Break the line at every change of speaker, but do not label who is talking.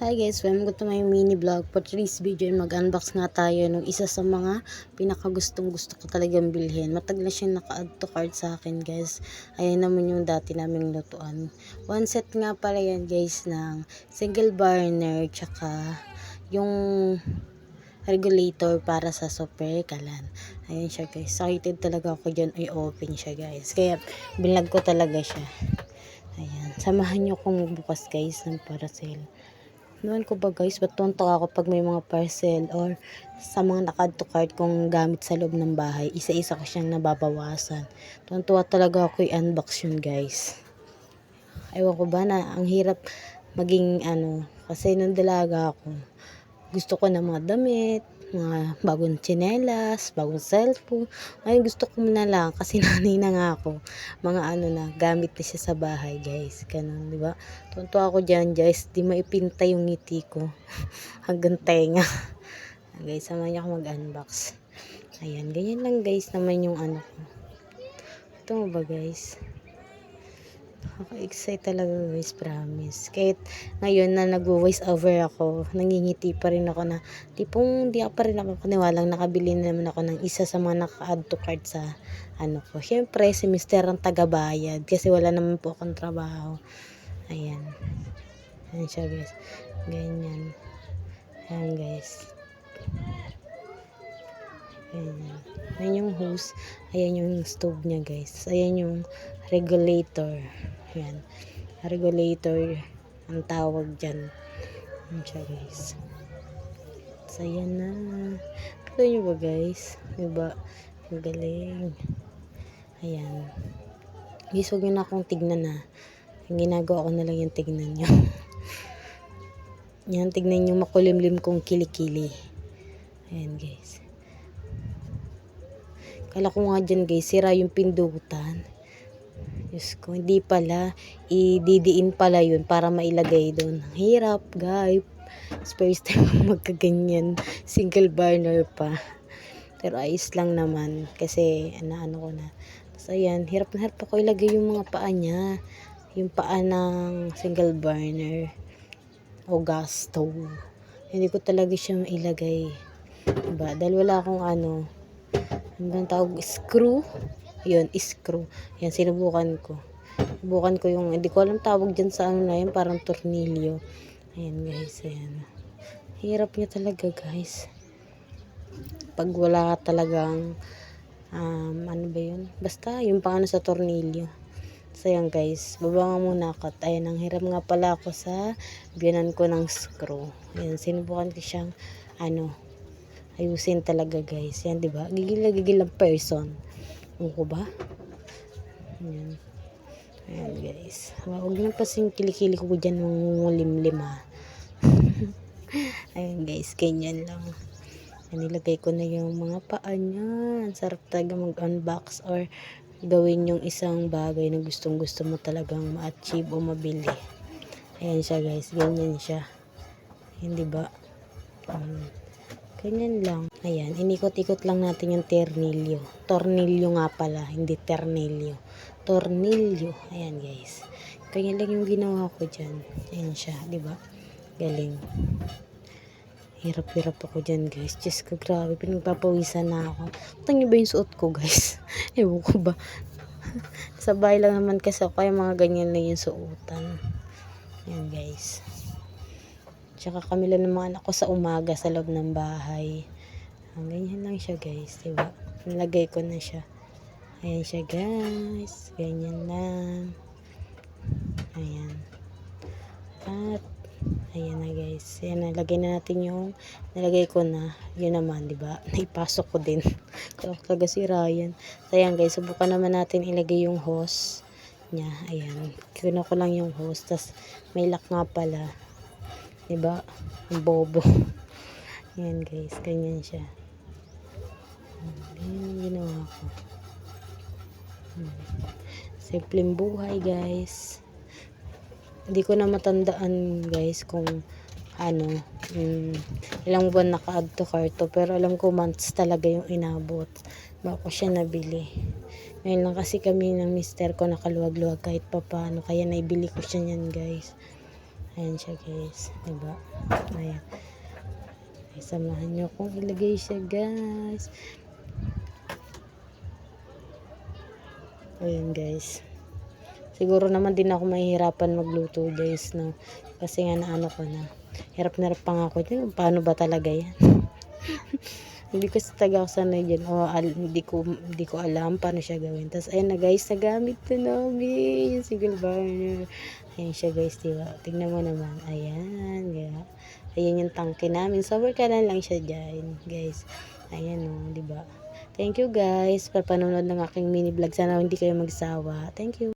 Hi guys, welcome to my mini vlog. For today's video, mag-unbox nga tayo ng isa sa mga pinakagustong gusto ko talagang bilhin. Matagal na siyang naka-add to cart sa akin guys. Ayan naman yung dati naming lutuan. One set nga pala yan guys ng single burner tsaka yung regulator para sa super kalan. Ayan siya guys. Excited talaga ako dyan i-open siya guys. Kaya binlag ko talaga siya. Ayan. Samahan nyo kong bukas guys ng parcel. Noon ko ba guys, ba't tonto ako pag may mga parcel or sa mga naka-add to cart kong gamit sa loob ng bahay. Isa-isa ko siyang nababawasan. Tontuwa talaga ako i-unbox yun guys. Ewan ko ba na ang hirap maging kasi nung dalaga ako, gusto ko na mga damit, mga bagong tsinelas, bagong cellphone. Ngayon gusto ko na lang kasi nanay na nga ako. Mga na, gamit na siya sa bahay guys. Ganun, di ba? Tunto ako dyan guys, di maipinta yung ngiti ko. Hanggang tenga. Guys, samahan niyo ako mag-unbox. Ayan, ganyan lang guys naman yung ko. Ito mo ba guys? Ako excited talaga guys, promise. Kahit ngayon na nag-voice over ako, nangingiti pa rin ako na tipong di pa rin ako kaniwalang nakabili na naman ako ng isa sa mga naka-add to cart sa ko. Syempre si Mr. ang tagabayad kasi wala naman po akong trabaho. Ayan. Ayan siya guys. Ganyan. Ayan guys. Ayan. Ayan yung hose. Ayan yung stove niya guys. Ayan yung regulator. Ayan. Regulator ang tawag dyan. Ayan siya guys. So ayan na. Kita nyo ba guys? Diba? Magaling. Ayan. Guys, huwag nyo na akong tignan na. Yung ginagawa ko na lang yung tignan nyo. Yan, tignan nyo makulimlim kong kilikili. Ayan guys. Kala ko nga dyan guys, sira yung pindutan. Diyos ko, hindi pala. Ididiin pala yun para mailagay doon. Hirap, guys. First time magkaganyan. Single burner pa. Pero ayos lang naman. Kasi, ko na. So, ayan. Hirap na hirap ako ilagay yung mga paa niya. Yung paa ng single burner. O gas stove. Hindi ko talaga siya mailagay. Diba? Dahil wala akong hanggang tawag screw. Yun, screw. Yan, sinubukan ko. Sinubukan ko yung, hindi ko alam tawag dyan sa na yun, parang tornilyo. Ayan guys, ayan. Hirap niya talaga guys. Pag wala talagang, ano ba yun? Basta, yung paano sa tornilyo. So ayan guys, baba nga muna ako. Ayan, ang hirap nga pala ako sa biyanan ko ng screw. Ayan, sinubukan ko siyang, ayusin talaga guys. Yan, diba? Gigil ang person. Ko ba? Ayan. Ayan guys. Huwag na pasing kilikili ko dyan ng limlim ha. Ayan guys, ganyan lang. Nilagay ko na yung mga paa niya. Sarap talaga mag-unbox or gawin yung isang bagay na gustong gusto mo talagang ma-achieve o mabili. Ayan siya guys, ganyan siya. Hindi ba? Ganyan lang. Ayan, inikot-ikot lang natin yung tornilyo. Tornilyo nga pala, hindi ternilyo. Tornilyo. Ayan guys. Ganyan lang yung ginawa ko dyan. Ayan siya, di ba? Galing. Hirap-hirap ako dyan guys. Diyos ko, grabe. Pinagpapawisan na ako. Tangin ba yung suot ko guys? Ewan ko ba? Sa bahay lang naman kasi ako. Kaya mga ganyan lang yung suotan. Ayan guys. Tsaka kami lang ng mga anak ko sa umaga sa loob ng bahay. Ganyan lang siya guys, diba? Nilagay ko na siya. Ayan siya guys. Ganyan lang. Ayan. At, ayan na guys. Ayan, nalagay na natin yung nalagay ko na. Yun naman, diba? Naipasok ko din. Kaya talaga si Ryan. So, ayan guys, subukan naman natin ilagay yung hose niya. Ayan. Kina ko lang yung hose. Tas, may lock nga pala. Diba? Ang bobo. Ayan guys, ganyan siya. Ganyan yung ginawa ko. Simpleng buhay guys. Hindi ko na matandaan guys kung ilang buwan naka-add to cart to, pero alam ko months talaga yung inabot bago siya nabili. Ngayon lang kasi kami ng mister ko nakaluwag-luwag kahit pa paano, kaya naibili ko siya niyan guys. Ayan siya guys, diba? Ayan. Samahan nyo kung ilagay siya guys. Ayan guys. Siguro naman din ako mahihirapan magluto guys, no? Kasi nga naano ko na. Hirap na hirap pa nga ako dyan. Paano ba talaga yan? Hindi ko sa taga ako sanay dyan. Hindi ko alam paano siya gawin. Tapos ayan na guys, nagamit na namin yung single burner. Ayan siya guys, diba? Tingnan mo naman. Ayan, diba? Ayan yung tangke namin. Sober ka lang siya dyan, guys. Ayan o, diba? Thank you guys. Papanonood ng aking mini vlog. Sana hindi kayo magsawa. Thank you.